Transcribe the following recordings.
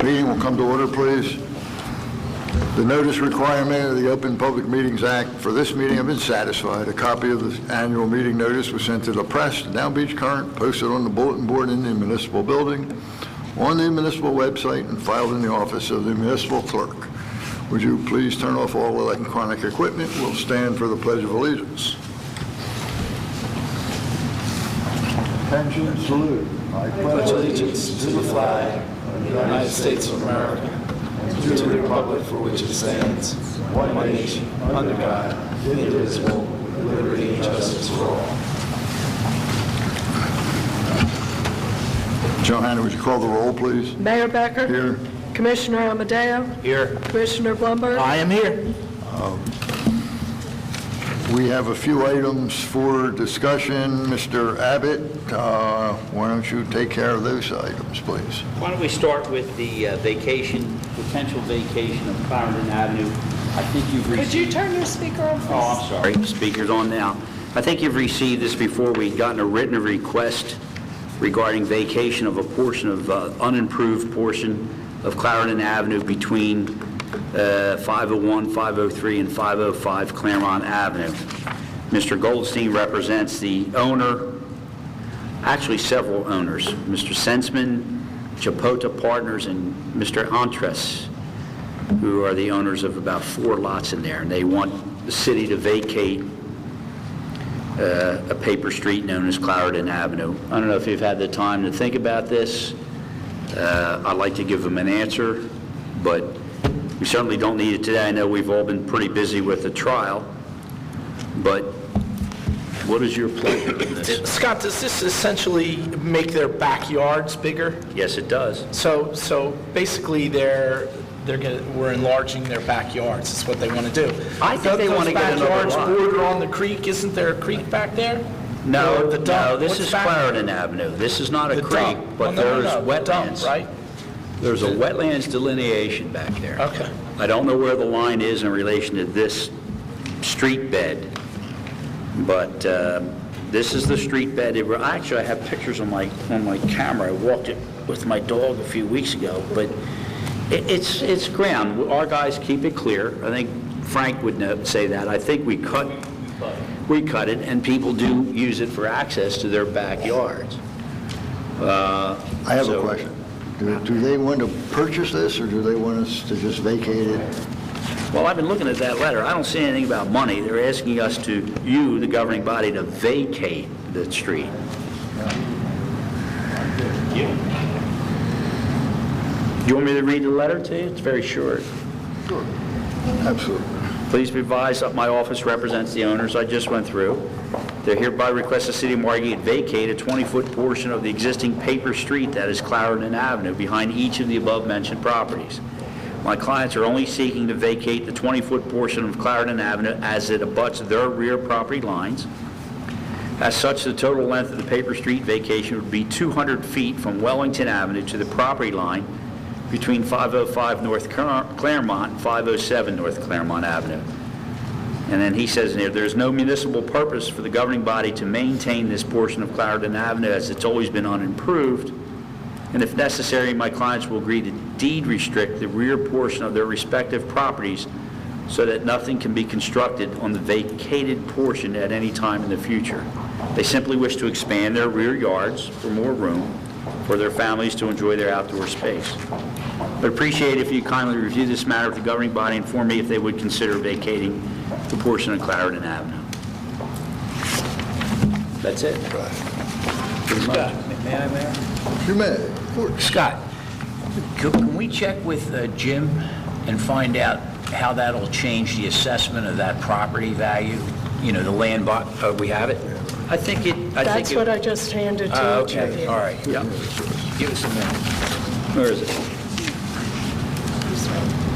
Meeting will come to order, please. The notice requirement of the Open Public Meetings Act for this meeting have been satisfied. A copy of the annual meeting notice was sent to the press, the Down Beach Current, posted on the bulletin board in the municipal building, on the municipal website, and filed in the office of the municipal clerk. Would you please turn off all electronic equipment? We'll stand for the Pledge of Allegiance. Attention, salute. I pledge allegiance to the flag of the United States of America and to the republic for which it stands, one nation, under God, indivisible, with liberty and justice for all. Johanna, would you call the roll, please? Mayor Becker? Here. Commissioner Amadeo? Here. Commissioner Blumberg? I am here. We have a few items for discussion. Mr. Abbott, why don't you take care of those items, please? Why don't we start with the potential vacation of Clarendon Avenue. I think you've received... Could you turn your speaker on, please? Oh, I'm sorry. Speaker's on now. I think you've received this before. We've gotten a written request regarding vacation of a portion of unimproved portion of Clarendon Avenue between 501, 503, and 505 Claremont Avenue. Mr. Goldstein represents the owner, actually several owners, Mr. Sensman, Chapota Partners, and Mr. Antres, who are the owners of about 4 lots in there, and they want the city to vacate a paper street known as Clarendon Avenue. I don't know if you've had the time to think about this. I'd like to give them an answer, but we certainly don't need it today. I know we've all been pretty busy with the trial, but what is your pleasure in this? Scott, does this essentially make their backyards bigger? Yes, it does. So basically we're enlarging their backyards. That's what they want to do. I think they want to get another backyards lot. border on the creek. Isn't there a creek back there? No, Or the dump? this What's is back Clarendon Avenue. This is not a The creek, dump. but No, there's the wetlands. dump, right? There's a wetlands delineation back there. Okay. I don't know where the line is in relation to this street bed, but this is the street bed. Actually, I have pictures on my camera. I walked it with my dog a few weeks ago, but it's ground. Our guys keep it clear. I think Frank would say that. I think we cut it, and people do use it for access to their backyards. I have a question. Do they want to purchase this, or do they want us to just vacate it? Well, I've been looking at that letter. I don't see anything about money. They're asking us the governing body, to vacate the street. Do you want me to read the letter to you? It's very short. Sure. Absolutely. Please be advised that my office represents the owners I just went through. They hereby request the city of Margate vacate a 20-foot portion of the existing paper street that is Clarendon Avenue behind each of the above-mentioned properties. My clients are only seeking to vacate the 20-foot portion of Clarendon Avenue as it abuts their rear property lines. As such, the total length of the paper street vacation would be 200 feet from Wellington Avenue to the property line between 505 North Claremont and 507 North Claremont Avenue. And then he says in here, there's no municipal purpose for the governing body to maintain this portion of Clarendon Avenue as it's always been unimproved. And if necessary, my clients will agree to deed restrict the rear portion of their respective properties so that nothing can be constructed on the vacated portion at any time in the future. They simply wish to expand their rear yards for more room for their families to enjoy their outdoor space. I'd appreciate if you kindly review this matter with the governing body and inform me if they would consider vacating the portion of Clarendon Avenue. That's it. Scott, may I, Mayor? You may. Of course. Scott, can we check with Jim and find out how that'll change the assessment of that property value? You know, the land, we have it? I think That's what I just handed to each of Okay, you. all right. Yeah. Give us a minute. Where is it?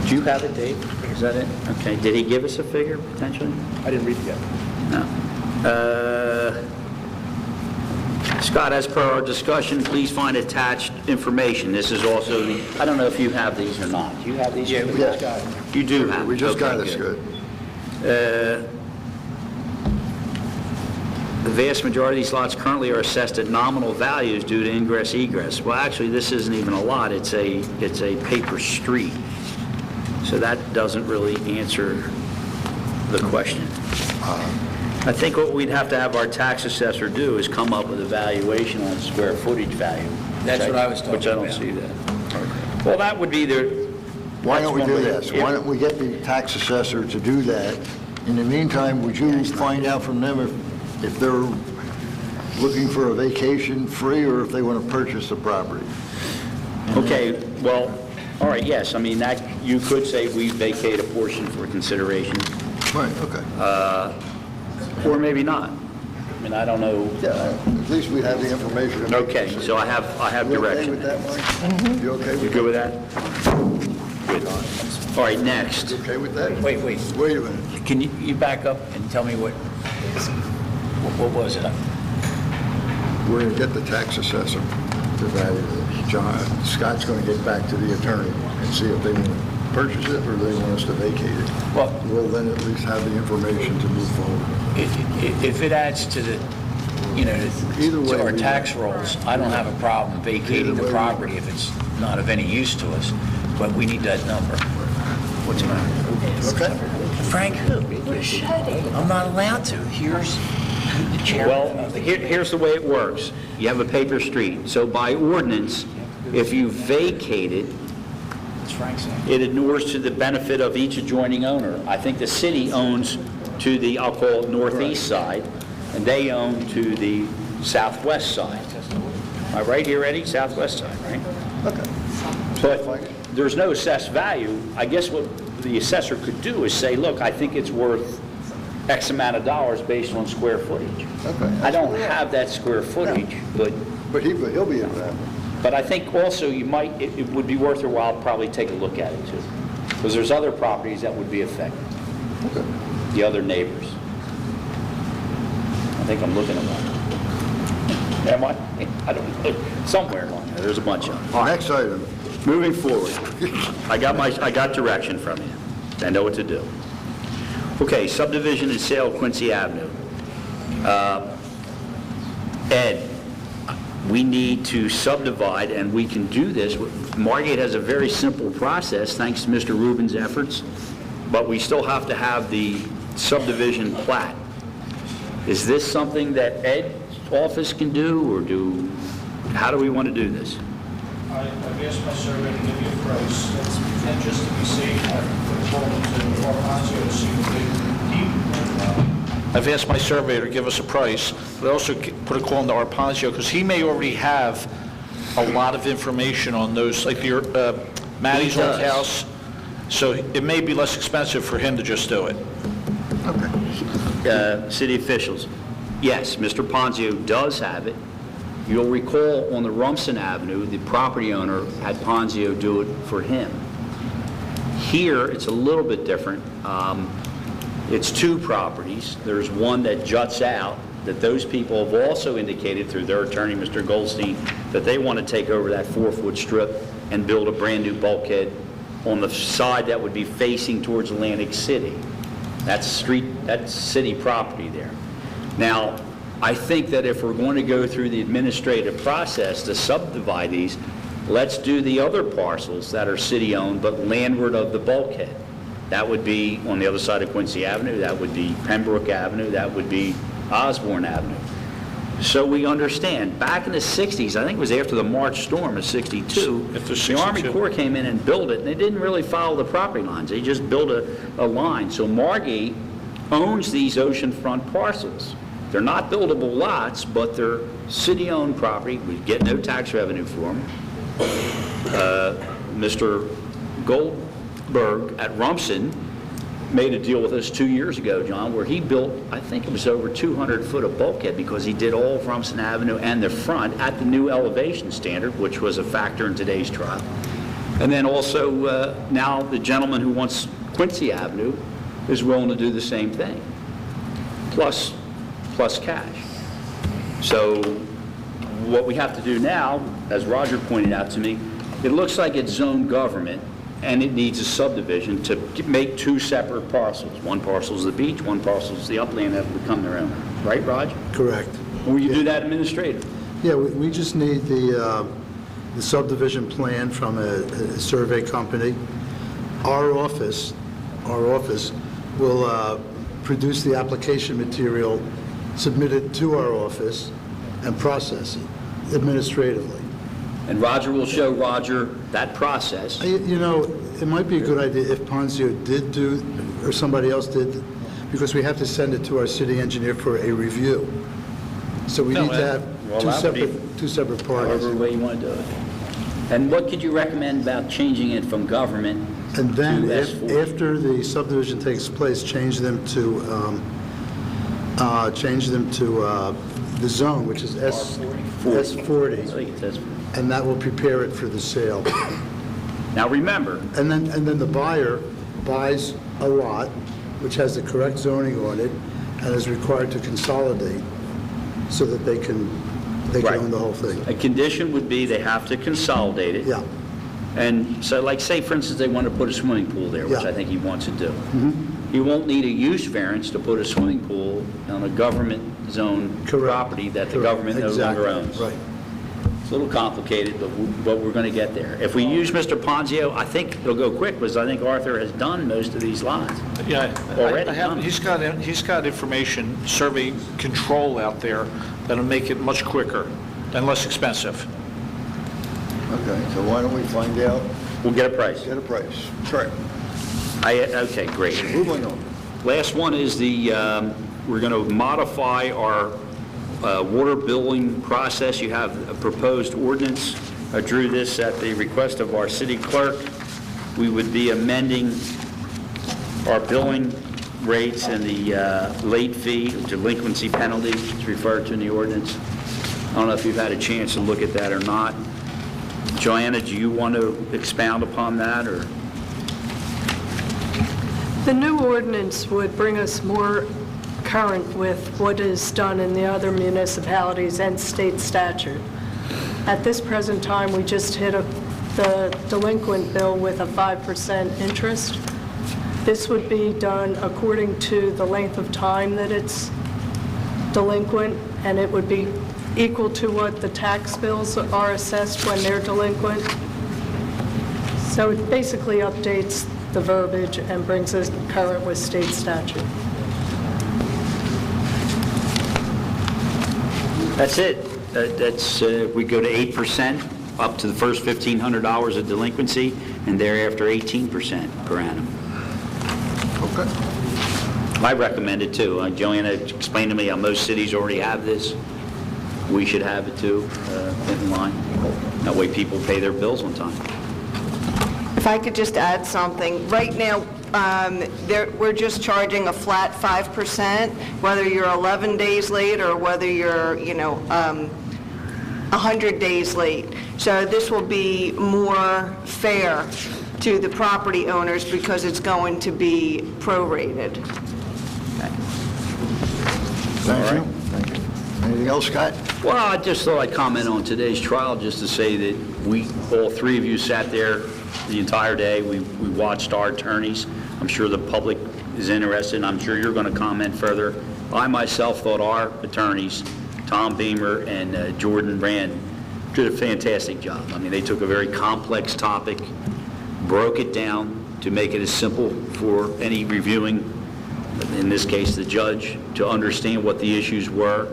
Do you have it, Dave? Is that it? Okay. Did he give us a figure, potentially? I didn't read it yet. No. Scott, as per our discussion, please find attached information. This is also the, I don't know if you have these or not. Do you have these? Yeah, we just got it. You do have We it. just Okay, got this good. the vast majority of these lots currently are assessed at nominal values due to ingress egress. Well, actually, this isn't even a lot, it's a paper street. So that doesn't really answer the question. I think what we'd have to have our tax assessor do is come up with a valuation on square footage value. That's what I was talking Which I don't about. see that. Well, that would be the... Why don't we that's do one way. this? Why don't we get the tax assessor to do that? In the meantime, would you find out from them if they're looking for a vacation free or if they want to purchase the property? Okay, well, all right, yes, I mean, that, you could say we vacate a portion for consideration, Right, okay. or maybe not. I mean, I don't know. Yeah, at least we have the information. to make a Okay, decision. so I have You okay direction. with that, Mike? You okay You with good that? with that? Good. All right, next. You okay with that? Wait. Wait a minute. Can you back up and tell me what was it? We're going to get the tax assessor to value this. Scott's going to get back to the attorney and see if they want to purchase it or they want us to vacate it. Well, We'll then at least have the information to move forward. if it adds to the, Either way, to our we- tax rolls, I don't have a problem vacating Either the way, we- property if it's not of any use to us, but we need that number. What's the matter? Okay? Frank, who? I'm not allowed to. Here's the chair. Well, here's the way it works. You have a paper street, so by ordinance, if you vacate it, What's Frank saying? it inures to the benefit of each adjoining owner. I think the city owns to the, I'll call it northeast side, and they own to the southwest side. Am I right here, Eddie? Southwest side, right? Okay. But there's no assessed value. I guess what the assessor could do is say, look, I think it's worth X amount of dollars based on square footage. Okay. I don't have that square footage, but He'll be able to have it. I think also it would be worth your while to probably take a look at it too. Because there's other properties that would be affected, Okay. the other neighbors. I think I'm looking at one. Am I? I don't know. Somewhere along there, there's a bunch of them. Next item. Moving forward, I got direction from you. I know what to do. Okay, subdivision and sale of Quincy Avenue. Ed, we need to subdivide, and we can do this. Margate has a very simple process, thanks to Mr. Rubin's efforts, but we still have to have the subdivision plat. Is this something that Ed's office can do, or how do we want to do this? I've asked my surveyor to give you a price, and just to be safe, I've told him to walk on to see what I've asked my surveyor to give us a price, but also put a call into Arpazio, because he may already have a lot of information on those, like your, Maddie's old does. house, so it may be less expensive for him to just do it. City officials, yes, Mr. Ponzio does have it. You'll recall on the Rumson Avenue, the property owner had Ponzio do it for him. Here, it's a little bit different. It's two properties. There's one that juts out, that those people have also indicated through their attorney, Mr. Goldstein, that they want to take over that 4-foot strip and build a brand-new bulkhead on the side that would be facing towards Atlantic City. That's city property there. Now, I think that if we're going to go through the administrative process to subdivide these, let's do the other parcels that are city-owned but landward of the bulkhead. That would be on the other side of Quincy Avenue, that would be Pembroke Avenue, that would be Osborne Avenue. So we understand, back in the 60s, I think it was after the March storm of 62, After the Army 62. Corps came in and built it, and they didn't really follow the property lines. They just built a line. So Margate owns these oceanfront parcels. They're not buildable lots, but they're city-owned property. We get no tax revenue for them. Mr. Goldberg at Rumson made a deal with us 2 years ago, John, where he built, I think it was over 200 foot of bulkhead because he did all of Rumson Avenue and the front at the new elevation standard, which was a factor in today's trial. And then also now the gentleman who wants Quincy Avenue is willing to do the same thing, plus cash. So what we have to do now, as Roger pointed out to me, it looks like it's zone government, and it needs a subdivision to make two separate parcels. One parcel is the beach, one parcel is the upland that will become their own. right, Raj? Correct. Or you do that administrative? Yeah, we just need the subdivision plan from a survey company. Our office will produce the application material, submit it to our office, and process it administratively. And Roger will show Roger that process. You know, it might be a good idea if Ponzio did do, or somebody else did, because we have to send it to our city engineer for a review. So we No, need to have well, two that would be- two separate parties. However way you want to do it. And what could you recommend about changing it from government And then, to if, S4? after the subdivision takes place, change them to the zone, which is I S40, think it says- and that will prepare it for the sale. Now, remember, And then the buyer buys a lot, which has the correct zoning on it, and is required to consolidate so that they can Right. own the whole thing. a condition would be they have to consolidate it. Yeah, And so, like, say, for instance, they want to put a swimming pool there, which Yeah. I think he wants to do. He won't need a use variance to put a swimming pool on a government zone correct. property that the Correct. government no longer Exactly. owns. Right. It's a little complicated, but we're going to get there. If we use Mr. Ponzio, I think it'll go quick, because I think Arthur has done most of these lots. Yeah, Already I have, done. he's got information, survey control out there that'll make it much quicker and less expensive. Okay, so why don't we find out, We'll get a price. get a price? Correct. Okay, great. Moving on. Last one is we're going to modify our water billing process. You have a proposed ordinance. I drew this at the request of our city clerk. We would be amending our billing rates and the late fee, delinquency penalty, it's referred to in the ordinance. I don't know if you've had a chance to look at that or not. Joanna, do you want to expound upon that, or? The new ordinance would bring us more current with what is done in the other municipalities and state statute. At this present time, we just hit the delinquent bill with a 5% interest. This would be done according to the length of time that it's delinquent, and it would be equal to what the tax bills are assessed when they're delinquent. So it basically updates the verbiage and brings us current with state statute. That's it. We go to 8% up to the first $1,500 of delinquency, and thereafter 18% per annum. Okay. I recommend it too. Joanna explained to me how most cities already have this. We should have it too, in line. That way people pay their bills on time. If I could just add something. Right now, we're just charging a flat 5%, whether you're 11 days late or whether you're, 100 days late. So this will be more fair to the property owners because it's going to be prorated. Thank you. Thank you. Anything else, Scott? Well, I just thought I'd comment on today's trial just to say that all three of you sat there the entire day. We watched our attorneys. I'm sure the public is interested, and I'm sure you're going to comment further. I myself thought our attorneys, Tom Beamer and Jordan Rand, did a fantastic job. I mean, they took a very complex topic, broke it down to make it as simple for any reviewing, in this case the judge, to understand what the issues were.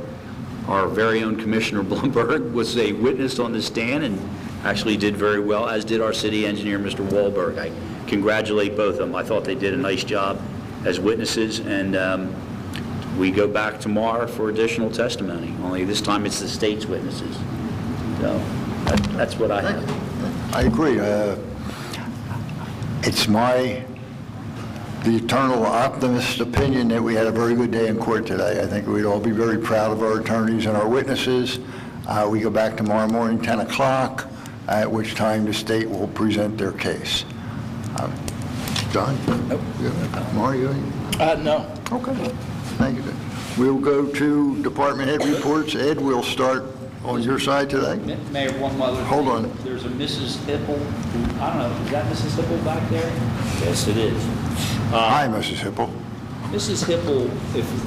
Our very own Commissioner Blumberg was a witness on the stand and actually did very well, as did our city engineer, Mr. Wahlberg. I congratulate both of them. I thought they did a nice job as witnesses, and we go back tomorrow for additional testimony, only this time it's the state's witnesses. So that's what I have. I agree. It's the eternal optimist opinion that we had a very good day in court today. I think we'd all be very proud of our attorneys and our witnesses. We go back tomorrow morning, 10 o'clock, at which time the state will present their case. John? Nope. Mario? No. Okay. Thank you. We'll go to department head reports. Ed, we'll start on your side today. Mayor, one other Hold thing. on. There's a Mrs. Hipple, I don't know, is that Mrs. Hipple back there? Yes, it is. Hi, Mrs. Hipple. Mrs. Hipple,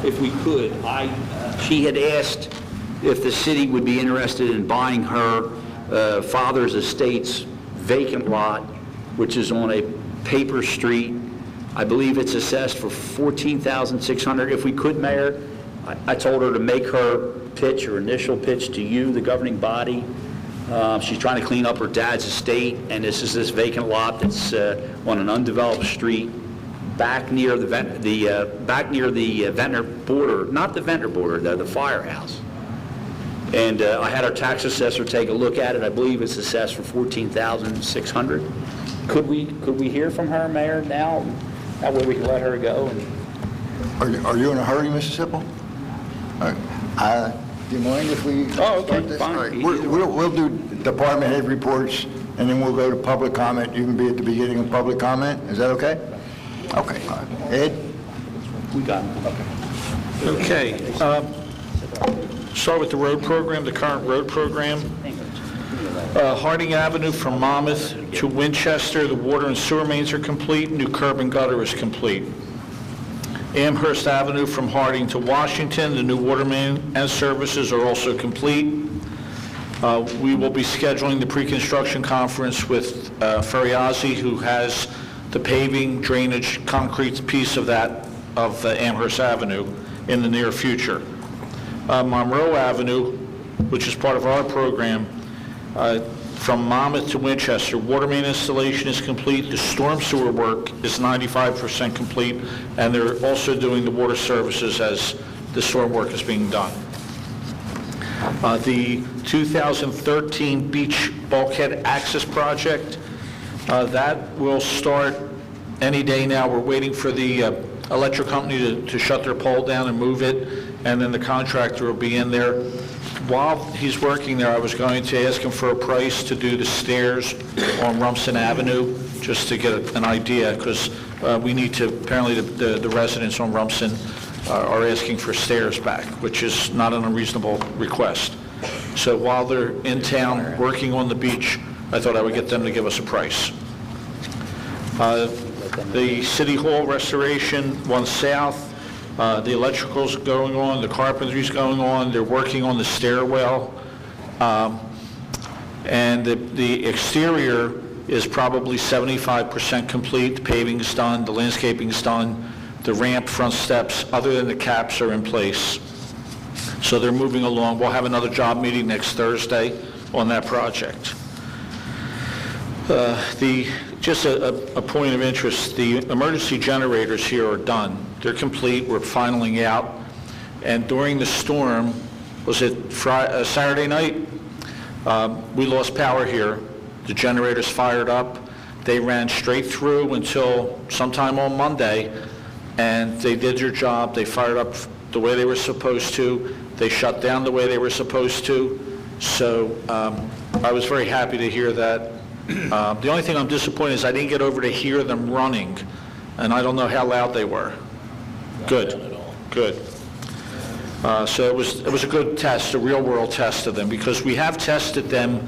if we could, I She had asked if the city would be interested in buying her father's estate's vacant lot, which is on a paper street. I believe it's assessed for $14,600. If we could, Mayor, I told her to make her pitch, her initial pitch to you, the governing body. She's trying to clean up her dad's estate, and this is this vacant lot that's on an undeveloped street back near the Ventnor border, not the Ventnor border, the firehouse. And I had our tax assessor take a look at it. I believe it's assessed for $14,600. Could we hear from her, Mayor, now? That way we can let her go. Are you in a hurry, Mrs. Hippel? All right. Do you mind if we Oh, okay, start this? fine. All right, We'll do department head reports, and then we'll go to public comment. You can be at the beginning of public comment. Is that okay? Okay. All right. Ed? We got it. Okay. Start with the road program, the current road program. Harding Avenue from Monmouth to Winchester, the water and sewer mains are complete. New curb and gutter is complete. Amherst Avenue from Harding to Washington, the new water main and services are also complete. We will be scheduling the pre-construction conference with Ferriazzi, who has the paving, drainage, concrete piece of that, of Amherst Avenue, in the near future. Monroe Avenue, which is part of our program, from Monmouth to Winchester, water main installation is complete, the storm sewer work is 95% complete, and they're also doing the water services as the storm work is being done. The 2013 beach bulkhead access project, that will start any day now. We're waiting for the electric company to shut their pole down and move it, and then the contractor will be in there. While he's working there, I was going to ask him for a price to do the stairs on Rumson Avenue, just to get an idea, because we need to, apparently the residents on Rumson are asking for stairs back, which is not an unreasonable request. So while they're in town working on the beach, I thought I would get them to give us a price. The City Hall restoration, 1 South, the electrical's going on, the carpentry's going on, they're working on the stairwell, and the exterior is probably 75% complete. The paving's done, the landscaping's done, the ramp, front steps, other than the caps, are in place. So they're moving along. We'll have another job meeting next Thursday on that project. Just a point of interest, the emergency generators here are done. They're complete, we're finaling out. And during the storm, was it Saturday night? We lost power here. The generators fired up. They ran straight through until sometime on Monday, and they did their job. They fired up the way they were supposed to. They shut down the way they were supposed to. So I was very happy to hear that. The only thing I'm disappointed is I didn't get over to hear them running, and I don't know how loud they were. Good, good. So it was a good test, a real-world test of them, because we have tested them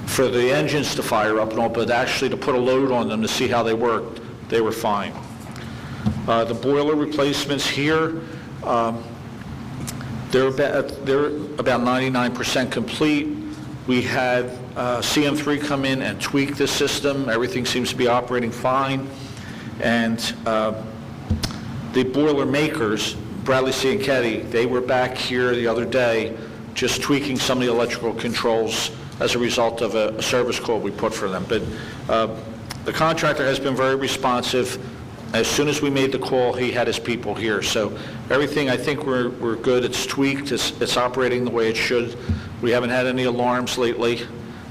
for the engines to fire up and all, but actually to put a load on them to see how they worked, they were fine. The boiler replacements here, they're about 99% complete. We had CM3 come in and tweak the system. Everything seems to be operating fine. And the boiler makers, Bradley C. and Ketty, they were back here the other day just tweaking some of the electrical controls as a result of a service call we put for them. But the contractor has been very responsive. As soon as we made the call, he had his people here. So everything, I think we're good. It's tweaked. It's operating the way it should. We haven't had any alarms lately,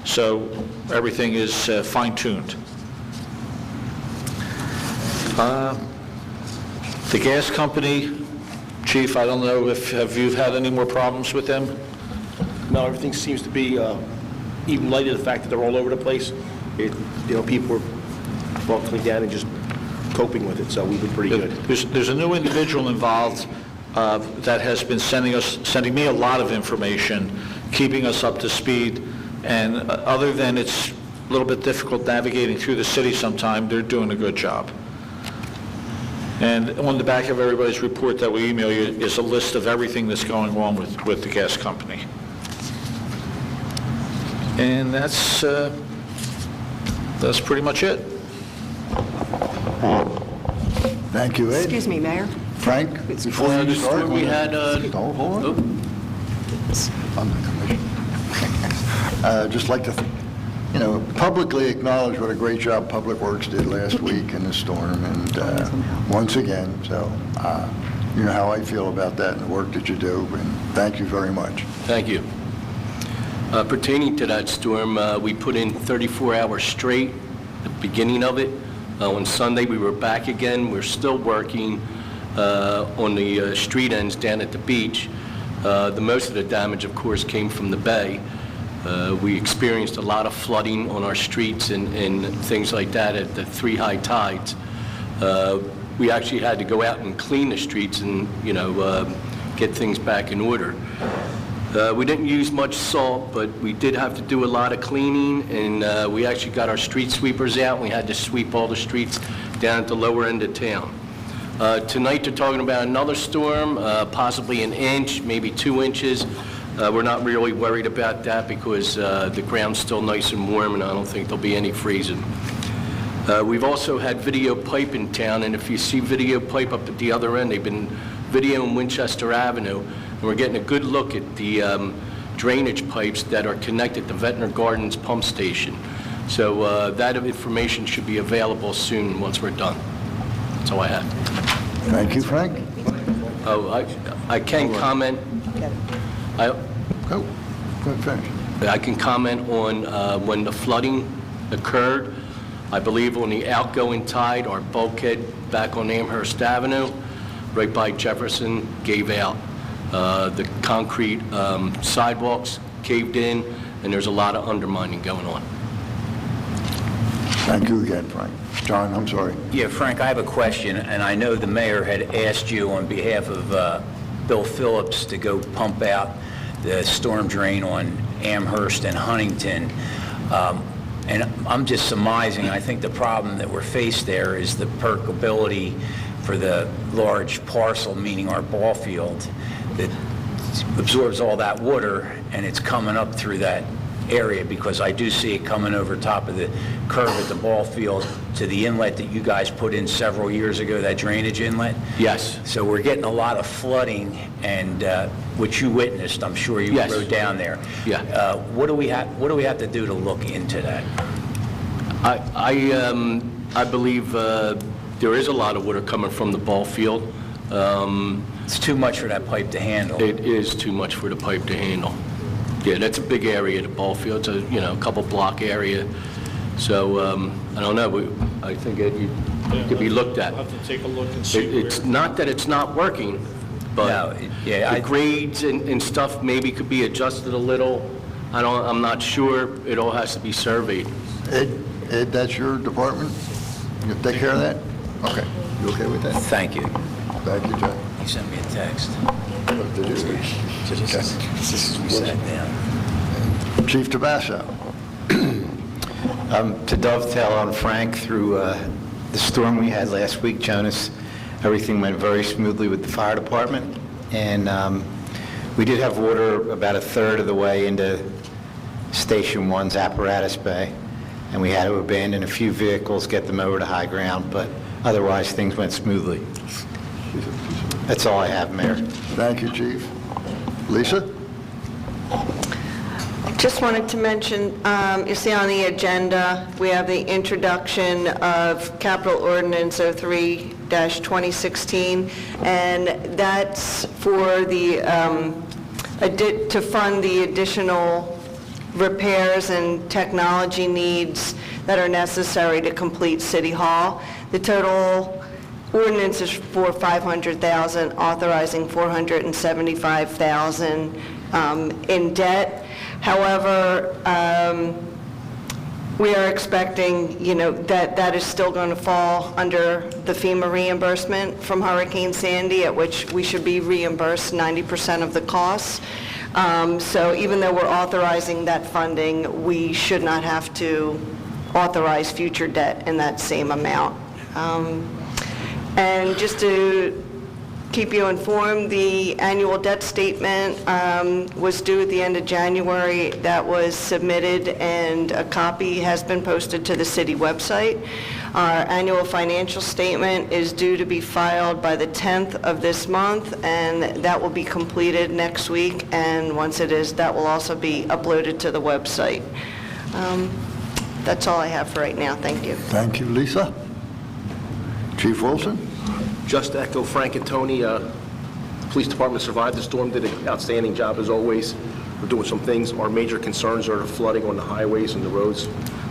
so everything is fine-tuned. The gas company, Chief, I don't know if you've had any more problems with them? No, everything seems to be, even in light of the fact that they're all over the place, people are buckling down and just coping with it, so we've been pretty good. There's a new individual involved that has been sending me a lot of information, keeping us up to speed, and other than it's a little bit difficult navigating through the city sometime, they're doing a good job. And on the back of everybody's report that we email you is a list of everything that's going on with the gas company. And that's pretty much it. Thank you, Ed. Excuse me, Mayor. Frank, before you start, we had, hold on. I'm the commissioner. Just like to, publicly acknowledge what a great job Public Works did last week in the storm, and once again, so you know how I feel about that and the work that you do, and thank you very much. Thank you. Pertaining to that storm, we put in 34 hours straight, the beginning of it. On Sunday, we were back again. We're still working on the street ends down at the beach. The most of the damage, of course, came from the bay. We experienced a lot of flooding on our streets and things like that at the 3 high tides. We actually had to go out and clean the streets and, get things back in order. We didn't use much salt, but we did have to do a lot of cleaning, and we actually got our street sweepers out, and we had to sweep all the streets down at the lower end of town. Tonight, they're talking about another storm, possibly an inch, maybe 2 inches. We're not really worried about that because the ground's still nice and warm, and I don't think there'll be any freezing. We've also had video pipe in town, and if you see video pipe up at the other end, they've been videoing Winchester Avenue, and we're getting a good look at the drainage pipes that are connected to Ventnor Gardens pump station. So that information should be available soon once we're done. That's all I have. Thank you, Frank. Oh, I can comment. Go ahead, finish. I can comment on when the flooding occurred. I believe on the outgoing tide, our bulkhead back on Amherst Avenue, right by Jefferson, gave out. The concrete sidewalks caved in, and there's a lot of undermining going on. Thank you again, Frank. John, I'm sorry. Yeah, Frank, I have a question, and I know the mayor had asked you on behalf of Bill Phillips to go pump out the storm drain on Amherst and Huntington. And I'm just surmising, I think the problem that we're faced there is the percolability for the large parcel, meaning our ball field, that absorbs all that water, and it's coming up through that area, because I do see it coming over top of the curve at the ball field to the inlet that you guys put in several years ago, that drainage inlet. Yes. So we're getting a lot of flooding, and which you witnessed, I'm sure you Yes. rode down there. Yeah. What do we have to do to look into that? I believe there is a lot of water coming from the ball field. It's too much for that pipe to handle. It is too much for the pipe to handle. Yeah, that's a big area, the ball field. It's a couple block area. So I don't know. I think it could be looked at. We'll have to take a look and see It's not that it's not working, but the grades and stuff maybe could be adjusted a little. I'm not sure. It all has to be surveyed. Ed, that's your department? You take care of that? Okay. You okay with that? Thank you. Thank you, John. He sent me a text. What did you? Just we sat down. Chief Tabasso. To dovetail on Frank, through the storm we had last week, Jonas, everything went very smoothly with the fire department, and we did have water about a third of the way into Station 1's apparatus bay, and we had to abandon a few vehicles, get them over to high ground, but otherwise things went smoothly. That's all I have, Mayor. Thank you, Chief. Lisa? Just wanted to mention, you see on the agenda, we have the introduction of Capital Ordinance 03-2016, and that's for the, to fund the additional repairs and technology needs that are necessary to complete City Hall. The total ordinance is for $500,000, authorizing $475,000 in debt. However, we are expecting, that is still going to fall under the FEMA reimbursement from Hurricane Sandy, at which we should be reimbursed 90% of the costs. So even though we're authorizing that funding, we should not have to authorize future debt in that same amount. And just to keep you informed, the annual debt statement was due at the end of January. That was submitted, and a copy has been posted to the city website. Our annual financial statement is due to be filed by the 10th of this month, and that will be completed next week. And once it is, that will also be uploaded to the website. That's all I have for right now. Thank you. Thank you, Lisa. Chief Wilson? Just to echo Frank and Tony, the police department survived the storm, did an outstanding job as always. We're doing some things. Our major concerns are the flooding on the highways and the roads.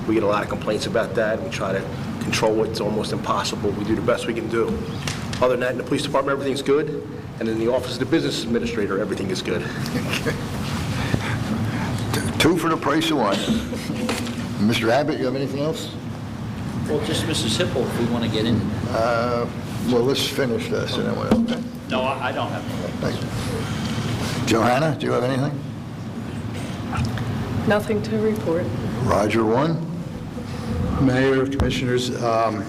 We get a lot of complaints about that. We try to control it. It's almost impossible. We do the best we can do. Other than that, in the police department, everything's good. And in the office of the business administrator, everything is good. Two for the price of one. Mr. Abbott, you have anything else? Well, just Mrs. Hippel, if we want to get in. Well, let's finish this and then we'll... No, I don't have any. Thank you. Johanna, do you have anything? Nothing to report. Roger, one. Mayor, Commissioners, the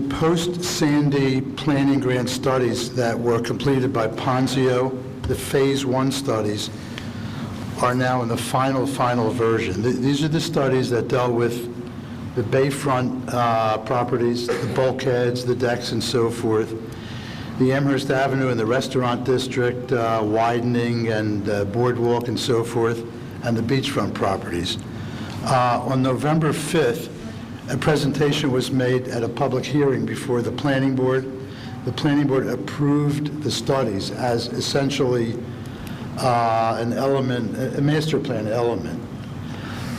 post-Sandy planning grant studies that were completed by Ponzio, the Phase 1 studies, are now in the final version. These are the studies that dealt with the bayfront properties, the bulkheads, the decks, and so forth, the Amherst Avenue and the restaurant district widening and boardwalk and so forth, and the beachfront properties. On November 5th, a presentation was made at a public hearing before the Planning Board. The Planning Board approved the studies as essentially an element, a master plan element.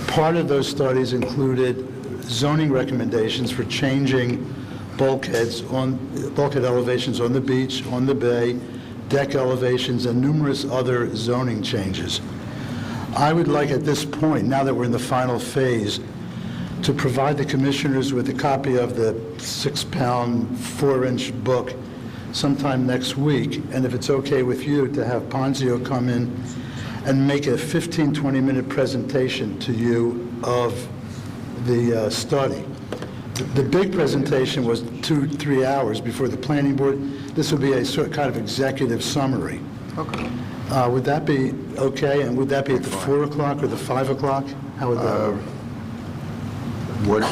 Part of those studies included zoning recommendations for changing bulkhead elevations on the beach, on the bay, deck elevations, and numerous other zoning changes. I would like at this point, now that we're in the final phase, to provide the commissioners with a copy of the 6-pound, 4-inch book sometime next week, and if it's okay with you, to have Ponzio come in and make a 15-20-minute presentation to you of the study. The big presentation was 2-3 hours before the Planning Board. This would be a sort of kind of executive summary. Okay. Would that be okay? And would that be at the 4 o'clock or the 5 o'clock? How would that work?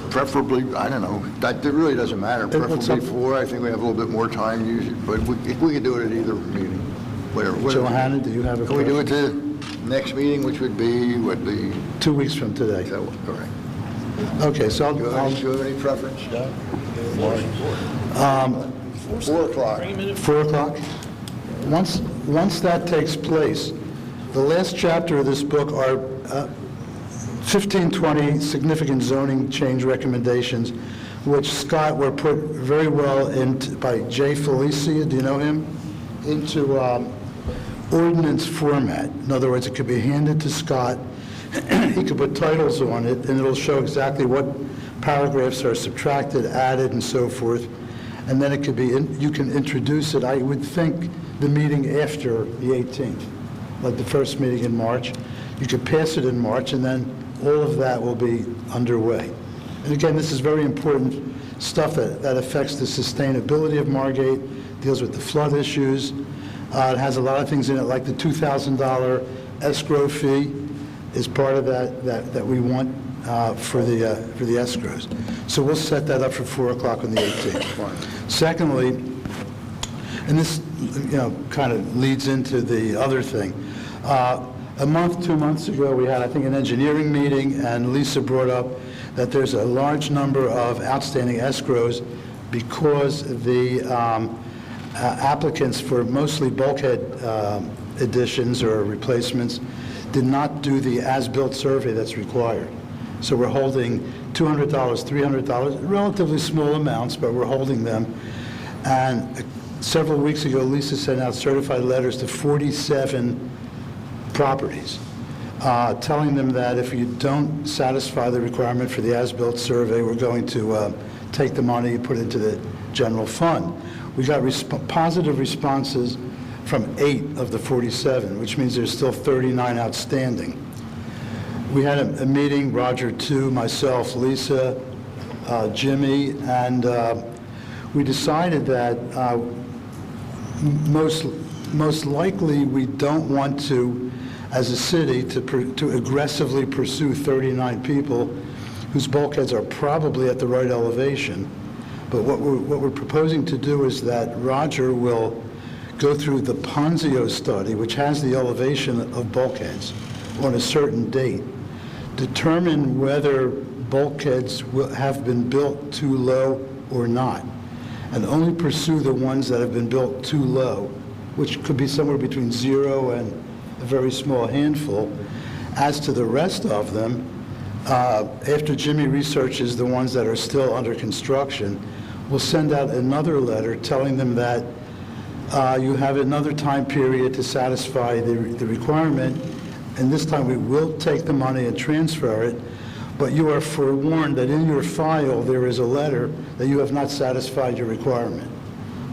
Preferably, I don't know. It really doesn't matter. What's Preferably up? 4. I think we have a little bit more time usually, but if we could do it at either meeting, whatever. Johanna, do you have a Can we do it question? to next meeting, which would be, 2 weeks from today. correct. Okay, so Do you have any preference? 4 o'clock. 4 o'clock? Once that takes place, the last chapter of this book are 15, 20 significant zoning change recommendations, which, Scott, were put very well into, by Jay Felicia, do you know him? Into ordinance format. In other words, it could be handed to Scott, he could put titles on it, and it'll show exactly what paragraphs are subtracted, added, and so forth. And then it could be, you can introduce it, I would think, the meeting after the 18th, like the first meeting in March. You could pass it in March, and then all of that will be underway. And again, this is very important stuff that affects the sustainability of Margate, deals with the flood issues. It has a lot of things in it, like the $2,000 escrow fee is part of that we want for the escrows. So we'll set that up for 4 o'clock on the 18th. Secondly, and this kind of leads into the other thing. A month, 2 months ago, we had, I think, an engineering meeting, and Lisa brought up that there's a large number of outstanding escrows because the applicants for mostly bulkhead additions or replacements did not do the as-built survey that's required. So we're holding $200, $300, relatively small amounts, but we're holding them. And several weeks ago, Lisa sent out certified letters to 47 properties, telling them that if you don't satisfy the requirement for the as-built survey, we're going to take the money and put it into the general fund. We got positive responses from 8 of the 47, which means there's still 39 outstanding. We had a meeting, Roger 2, myself, Lisa, Jimmy, and we decided that most likely we don't want to, as a city, to aggressively pursue 39 people whose bulkheads are probably at the right elevation. But what we're proposing to do is that Roger will go through the Ponzio study, which has the elevation of bulkheads on a certain date, determine whether bulkheads have been built too low or not, and only pursue the ones that have been built too low, which could be somewhere between 0 and a very small handful. As to the rest of them, after Jimmy researches the ones that are still under construction, we'll send out another letter telling them that you have another time period to satisfy the requirement, and this time we will take the money and transfer it, but you are forewarned that in your file there is a letter that you have not satisfied your requirement.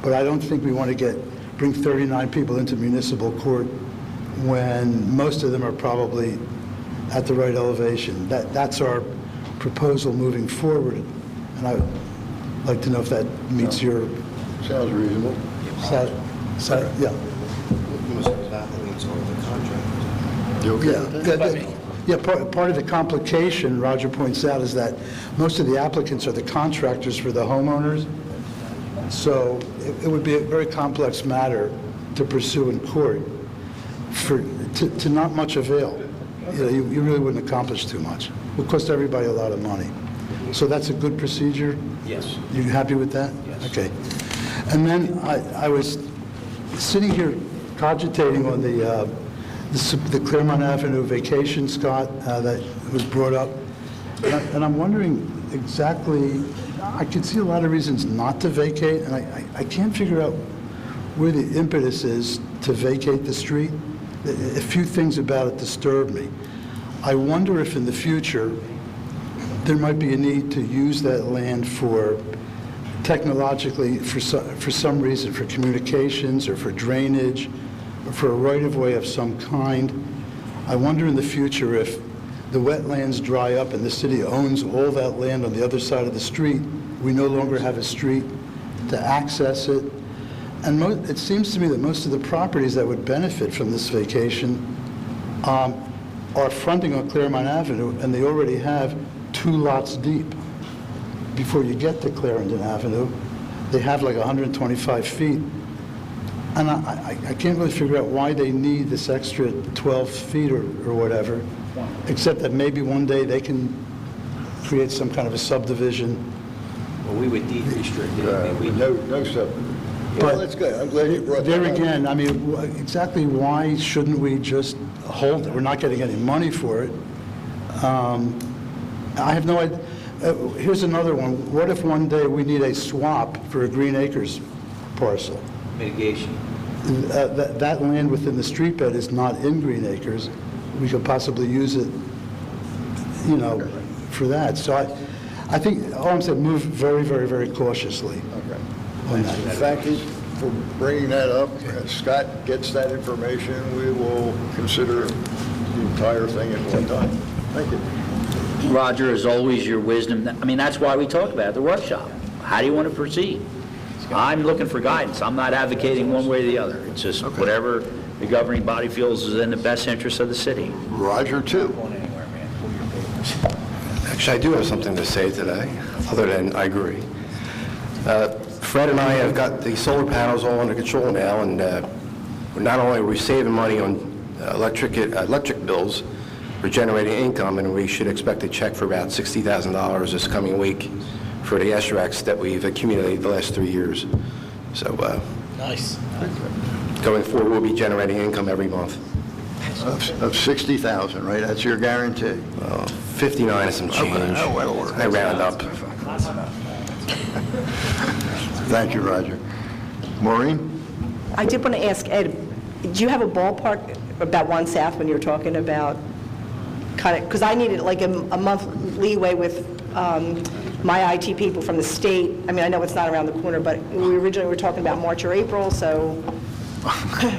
But I don't think we want to bring 39 people into municipal court when most of them are probably at the right elevation. That's our proposal moving forward, and I would like to know if that meets your... Sounds reasonable. Yeah. You okay with that? Yeah, part of the complication, Roger points out, is that most of the applicants are the contractors for the homeowners. So it would be a very complex matter to pursue in court to not much avail. You really wouldn't accomplish too much. It would cost everybody a lot of money. So that's a good procedure? Yes. You happy with that? Yes. Okay. And then I was sitting here cogitating on the Claremont Avenue vacation, Scott, that was brought up. And I'm wondering exactly, I could see a lot of reasons not to vacate, and I can't figure out where the impetus is to vacate the street. A few things about it disturb me. I wonder if in the future there might be a need to use that land for technologically, for some reason, for communications or for drainage, or for a right-of-way of some kind. I wonder in the future if the wetlands dry up and the city owns all that land on the other side of the street, we no longer have a street to access it. And it seems to me that most of the properties that would benefit from this vacation are fronting on Claremont Avenue, and they already have 2 lots deep. Before you get to Clarendon Avenue, they have like 125 feet. And I can't really figure out why they need this extra 12 feet or whatever, except that maybe one day they can create some kind of a subdivision. Well, we would deed restrict it. No subdivision. But Well, that's good. I'm glad you brought that there up. again, I mean, exactly why shouldn't we just hold it? We're not getting any money for it. I have no idea. Here's another one. What if one day we need a swap for a Green Acres parcel? Mitigation. That land within the street bed is not in Green Acres. We could possibly use it, for that. So I think, all I'm saying, move very, very, very cautiously on that. Thank you for bringing that up. As Scott gets that information, we will consider the entire thing at one time. Thank you. Roger, as always, your wisdom, I mean, that's why we talk about it at the workshop. How do you want to proceed? I'm looking for guidance. I'm not advocating one way or the other. It's just whatever the governing body feels is in the best interest of the city. Roger, too. Actually, I do have something to say today, other than I agree. Fred and I have got the solar panels all under control now, and not only are we saving money on electric bills, we're generating income, and we should expect a check for about $60,000 this coming week for the SRECs that we've accumulated the last 3 years. So Nice. going forward, we'll be generating income every month. Of 60,000, right? That's your guarantee? 59 and some change. Oh, that'll work. I round up. Thank you, Roger. Maureen? I did want to ask Ed, do you have a ballpark about 1 South when you were talking about kind of, because I needed like a month leeway with my IT people from the state. I mean, I know it's not around the corner, but we originally were talking about March or April, so.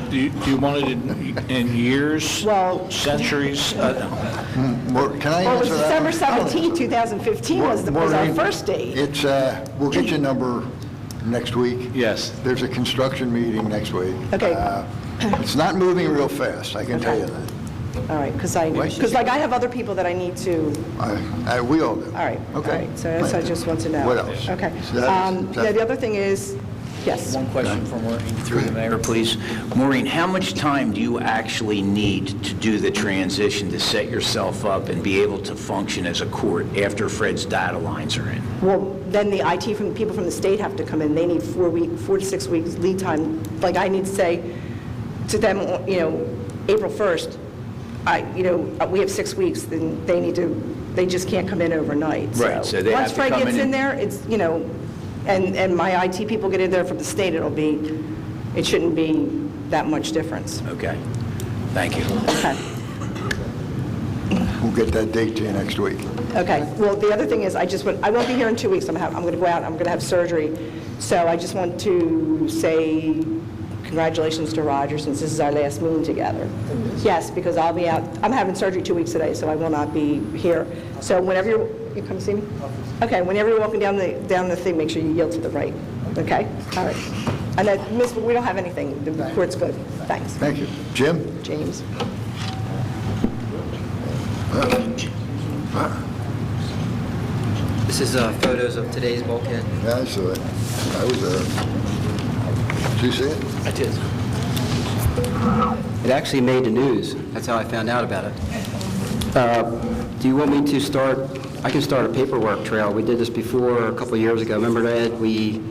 Do you want it in years, Well, centuries? Can I Well, it was answer that? December 17, 2015 was our Maureen, first date. It's, we'll get you a number next week? Yes. There's a construction meeting next week. Okay. It's not moving real fast, I can tell you that. All right, because I have other people that I need to, We all do. all right. Okay. All right, so that's, I just want to know. What else? Okay. So that is- Yeah, the other thing is, yes. One question for Maureen, through the mayor, please. Maureen, how much time do you actually need to do the transition to set yourself up and be able to function as a court after Fred's data lines are in? Well, then the IT people from the state have to come in. They need 4 to 6 weeks lead time. Like, I need to say to them, April 1st, we have 6 weeks, then they just can't come in overnight. Right, so they have once to Fred come gets in in there, it's, and my IT people get in there from the state, it shouldn't be that much difference. Okay, thank you. Okay. We'll get that date to you next week. Okay, well, the other thing is, I won't be here in 2 weeks, I'm going to go out, I'm going to have surgery, so I just want to say congratulations to Roger, since this is our last meeting together. Yes, because I'll be out, I'm having surgery 2 weeks today, so I will not be here. So whenever you come see me? Okay, whenever you're walking down the thing, make sure you yield to the right, okay? All right. And then, Miss, we don't have anything, the court's good, thanks. Thank you. Jim? James? This is photos of today's bulkhead. Yeah, I saw it. I was there. Did you see it? I did. It actually made the news. That's how I found out about it. Do you want me to start? I can start a paperwork trail. We did this before a couple of years ago. Remember, Ed? We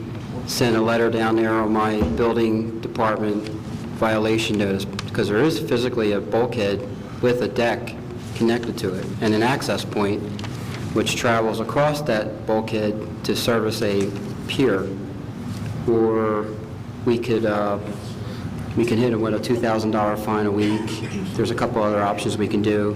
sent a letter down there on my building department violation notice because there is physically a bulkhead with a deck connected to it and an access point which travels across that bulkhead to service a pier. Or we could hit him with a $2,000 fine a week. There's a couple other options we can do.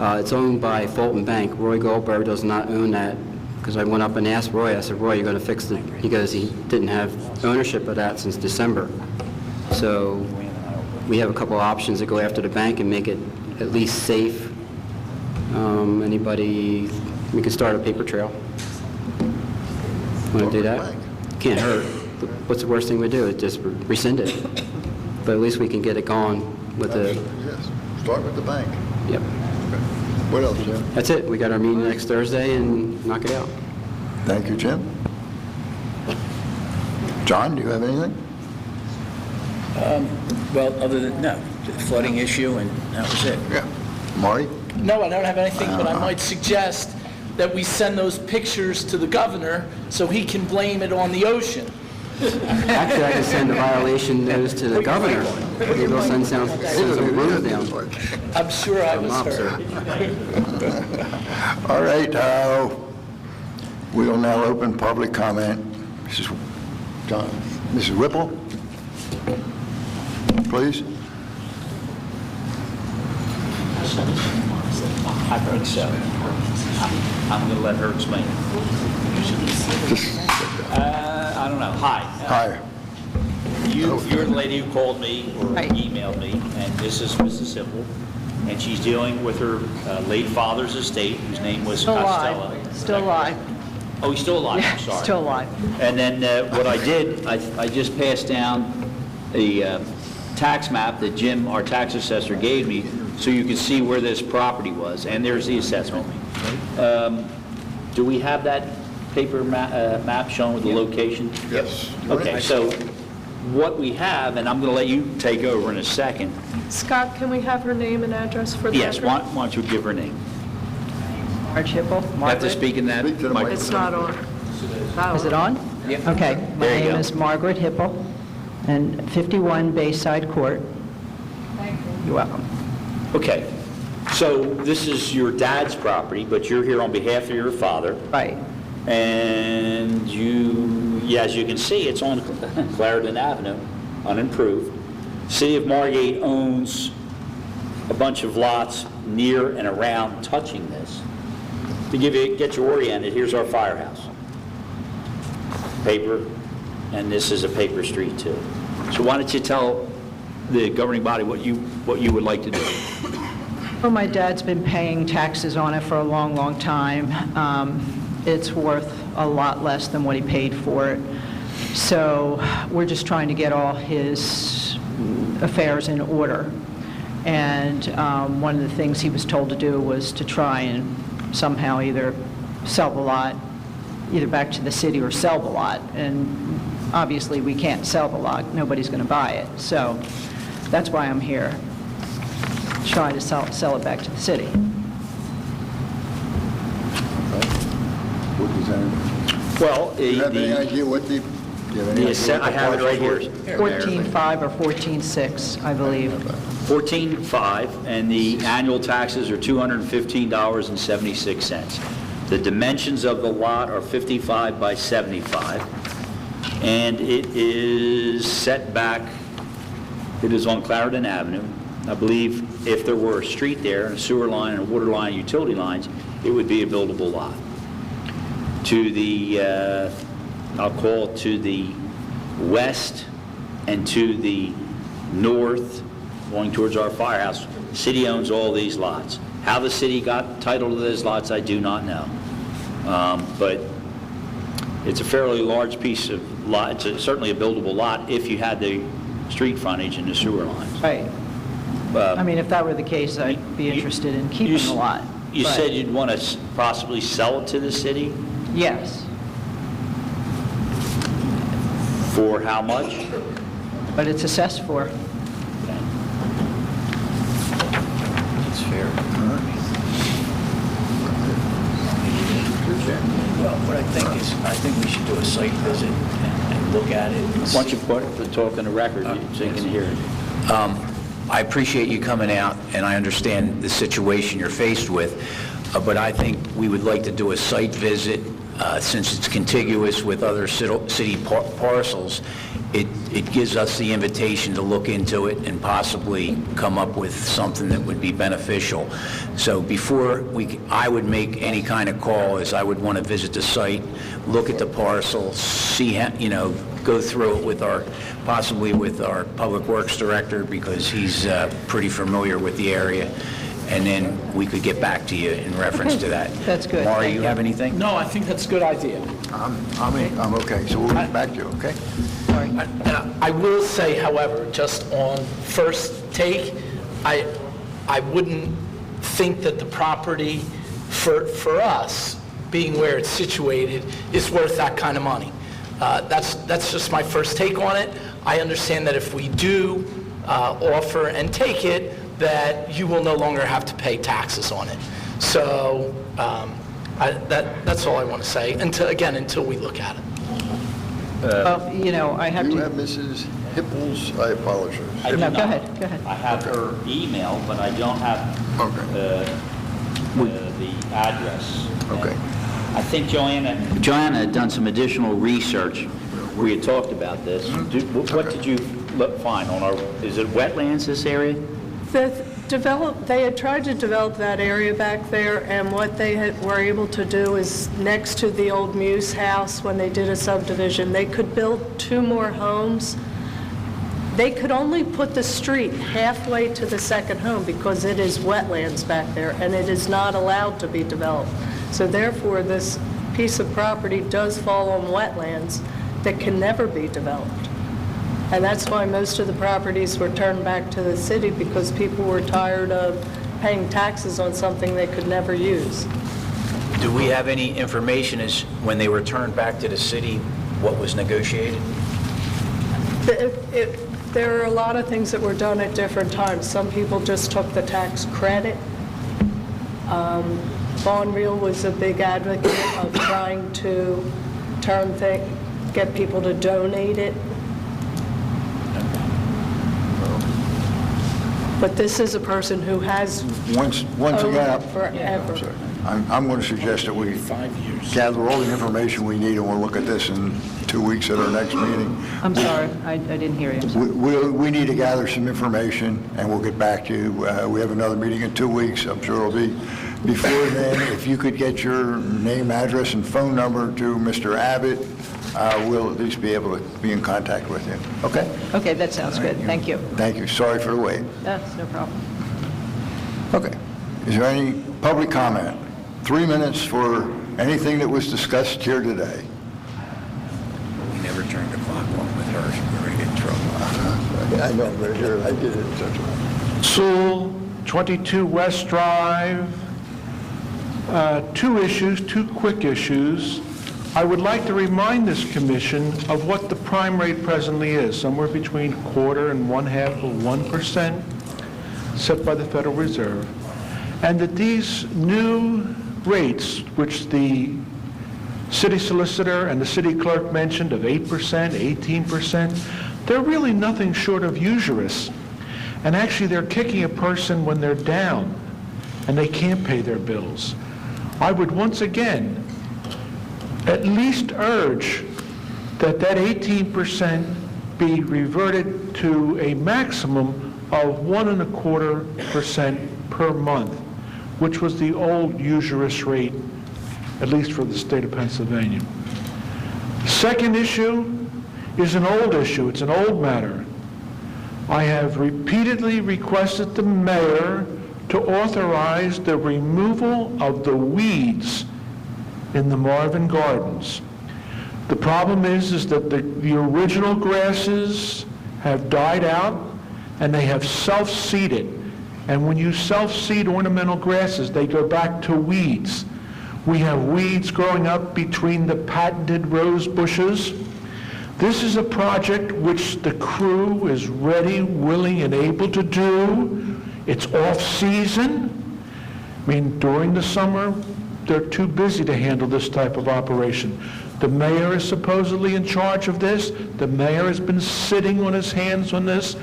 It's owned by Fulton Bank. Roy Goldberg does not own that, because I went up and asked Roy, I said, Roy, you're going to fix it? He goes, he didn't have ownership of that since December. So we have a couple of options to go after the bank and make it at least safe. Anybody, we can start a paper trail. Want to do that? Can't hurt. What's the worst thing we do? Is just rescind it. But at least we can get it going with the... Yes. Start with the bank. Yep. What else, Jim? That's it. We got our meeting next Thursday and knock it out. Thank you, Jim. John, do you have anything? Well, other than, no, the flooding issue, and that was it. Yeah. Marty? No, I don't have anything, but I might suggest that we send those pictures to the governor so he can blame it on the ocean. Actually, I can send a violation notice to the governor. Maybe we'll send some road down. I'm sure I was Mob, heard. All right, we will now open public comment. Mrs. Whipple, please. I think so. I'm going to let her explain. I don't know. Hi. Hi. You're the lady who called me or emailed me, and this is Mrs. Hipple, and she's dealing with her late father's estate, whose name was Costello. Still alive. Oh, he's still alive, I'm sorry. Still alive. And then what I did, I just passed down the tax map that Jim, our tax assessor, gave me, so you could see where this property was, and there's the assessment. Do we have that paper map shown with the location? Yes. Okay, so what we have, and I'm going to let you take over in a second. Scott, can we have her name and address for the Yes, record? why don't you give her name? Marge Hipple? Have to speak in that Speak to the microphone. It's not on. Is it on? Yeah. Okay. My There you name go. is Margaret Hipple, and 51 Bayside Court. You're welcome. Okay, so this is your dad's property, but you're here on behalf of your father. Right. And you, yeah, as you can see, it's on Clarendon Avenue, unimproved. City of Margate owns a bunch of lots near and around touching this. To get you oriented, here's our firehouse. Paper, and this is a paper street too. So why don't you tell the governing body what you would like to do? Well, my dad's been paying taxes on it for a long, long time. It's worth a lot less than what he paid for it. So we're just trying to get all his affairs in order. And one of the things he was told to do was to try and somehow either sell the lot, either back to the city or sell the lot. And obviously, we can't sell the lot. Nobody's going to buy it. So that's why I'm here, trying to sell it back to the city. What does that, Well, do you have any idea what the, do you have any idea what I the have it right parcels here. were? 14.5 or 14.6, I believe. 14.5, and the annual taxes are $215.76. The dimensions of the lot are 55 by 75, and it is set back, it is on Clarendon Avenue. I believe if there were a street there, and a sewer line, and a water line, utility lines, it would be a buildable lot. To the, I'll call it to the west and to the north, going towards our firehouse, the city owns all these lots. How the city got title to those lots, I do not know. But it's a fairly large piece of lot. It's certainly a buildable lot if you had the street frontage and the sewer lines. Right. I mean, if that were the case, I'd be interested in keeping the lot. You but- said you'd want to possibly sell it to the city? Yes, For how much? but it's assessed for. That's fair. Well, what I think is, I think we should do a site visit and look at it. Why don't you put the talk in the record so you can hear it? I appreciate you coming out, and I understand the situation you're faced with, but I think we would like to do a site visit, since it's contiguous with other city parcels. It gives us the invitation to look into it and possibly come up with something that would be beneficial. So before I would make any kind of call, is I would want to visit the site, look at the parcel, see how, go through it with possibly with our Public Works Director, because he's pretty familiar with the area, and then we could get back to you in reference to that. That's good. Maury, you have anything? No, I think that's a good idea. I'm okay, so we'll get back to you, okay? I will say, however, just on first take, I wouldn't think that the property for us, being where it's situated, is worth that kind of money. That's just my first take on it. I understand that if we do offer and take it, that you will no longer have to pay taxes on it. So that's all I want to say, until we look at it. Well, I have You to... have Mrs. Hipples, I apologize. I do No, go not. ahead, go ahead. I have her email, but I don't have Okay. the address. Okay. I think Joanna had done some additional research. We had talked about this. What did you find on is it wetlands, this area? They had tried to develop that area back there, and what they were able to do is, next to the old Muse house, when they did a subdivision, they could build 2 more homes. They could only put the street halfway to the second home because it is wetlands back there, and it is not allowed to be developed. So therefore, this piece of property does fall on wetlands that can never be developed. And that's why most of the properties were turned back to the city, because people were tired of paying taxes on something they could never use. Do we have any information as when they were turned back to the city, what was negotiated? There are a lot of things that were done at different times. Some people just took the tax credit. Bonneville was a big advocate of trying to get people to donate it. But this is a person who has Once owned again, it forever. I'm going to suggest that we gather all the information we need, and we'll look at this in 2 weeks at our next meeting. I'm sorry, I didn't hear you. I'm sorry. We need to gather some information, and we'll get back to you. We have another meeting in 2 weeks. I'm sure it'll be before then. If you could get your name, address, and phone number to Mr. Abbott, we'll at least be able to be in contact with you. Okay? Okay, that sounds good. Thank you. Thank you. Sorry for the wait. That's no problem. Okay. Is there any public comment? 3 minutes for anything that was discussed here today. We never turn the clock off with her, we're going to get in trouble. I know, but here, I did it. Such a- Sewell, 22 West Drive. Two issues, two quick issues. I would like to remind this commission of what the prime rate presently is, somewhere between 1/4 and 1/2 of 1% set by the Federal Reserve, and that these new rates, which the city solicitor and the city clerk mentioned of 8%, 18%, they're really nothing short of usurious. And actually, they're kicking a person when they're down and they can't pay their bills. I would once again at least urge that that 18% be reverted to a maximum of 1.25% per month, which was the old usurious rate, at least for the state of Pennsylvania. Second issue is an old issue. It's an old matter. I have repeatedly requested the mayor to authorize the removal of the weeds in the Marvin Gardens. The problem is that the original grasses have died out and they have self-seeded. And when you self-seed ornamental grasses, they go back to weeds. We have weeds growing up between the patented rose bushes. This is a project which the crew is ready, willing, and able to do. It's off-season. I mean, during the summer, they're too busy to handle this type of operation. The mayor is supposedly in charge of this. The mayor has been sitting on his hands on this.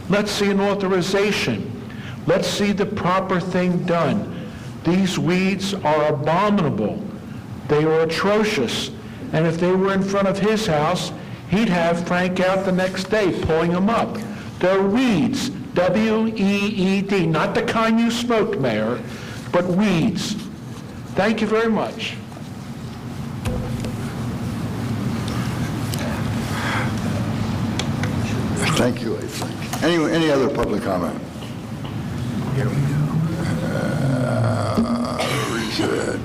Let's see an authorization. Let's see the proper thing done. These weeds are abominable. They are atrocious. And if they were in front of his house, he'd have Frank out the next day pulling them up. They're weeds, W-E-E-D, not the kind you smoked, Mayor, but weeds. Thank you very much. Thank you, Frank. Any other public comment? Reset.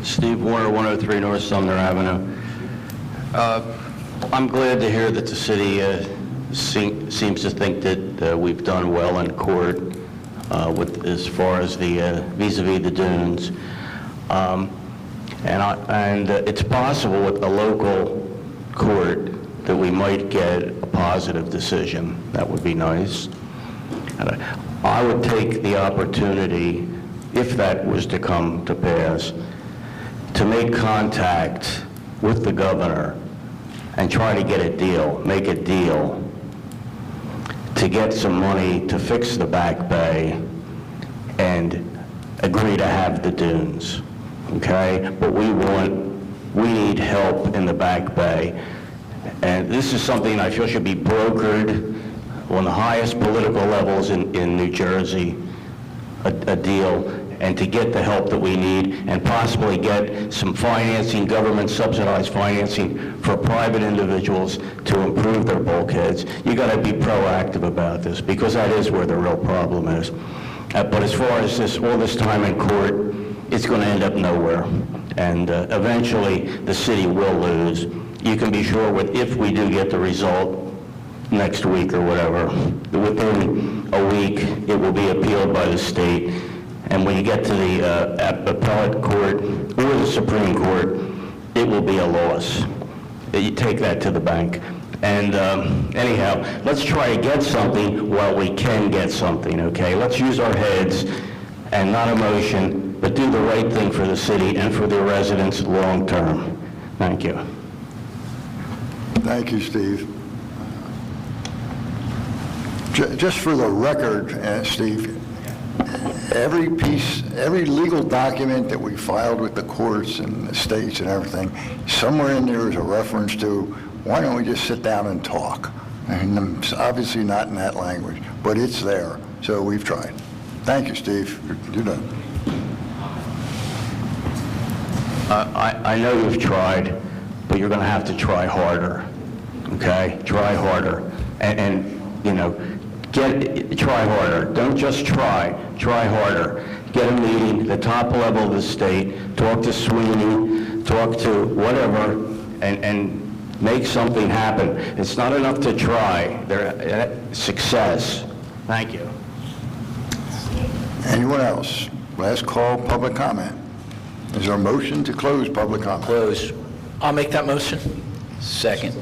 Steve Warner, 103 North Sumner Avenue. I'm glad to hear that the city seems to think that we've done well in court with as far as the vis-a-vis the dunes. And it's possible with the local court that we might get a positive decision. That would be nice. And I would take the opportunity, if that was to come to pass, to make contact with the governor and try to get a deal, make a deal to get some money to fix the back bay and agree to have the dunes, okay? But we need help in the back bay. And this is something I feel should be brokered on the highest political levels in New Jersey, a deal, and to get the help that we need and possibly get some financing, government subsidized financing for private individuals to improve their bulkheads. You got to be proactive about this because that is where the real problem is. But as far as all this time in court, it's going to end up nowhere. And eventually the city will lose. You can be sure if we do get the result next week or whatever, within a week it will be appealed by the state. And when you get to the appellate court or the Supreme Court, it will be a loss. You take that to the bank. And anyhow, let's try to get something while we can get something, okay? Let's use our heads and not emotion, but do the right thing for the city and for the residents long term. Thank you. Thank you, Steve. Just for the record, Steve, every legal document that we filed with the courts and the states and everything, somewhere in there is a reference to, why don't we just sit down and talk? And it's obviously not in that language, but it's there, so we've tried. Thank you, Steve. You're done. I know you've tried, but you're going to have to try harder, okay? Try harder. And you know, try harder. Don't just try harder. Get a meeting, the top level of the state, talk to Sweeney, talk to whatever, and make something happen. It's not enough to try. Success. Thank you. Anyone else? Last call, public comment. Is there a motion to close public comment? Close. I'll make that motion. Second.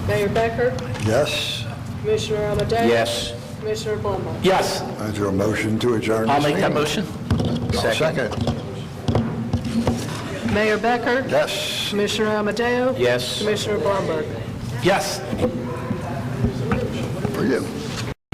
Mayor Becker, Yes? Commissioner Amadeus? Yes. Commissioner Blumberg? Yes, Is there a motion to adjourn this I'll make that meeting? motion. I'll second. Mayor Becker? Yes? Commissioner Amadeus? Yes. Commissioner Blumberg? Yes. For you.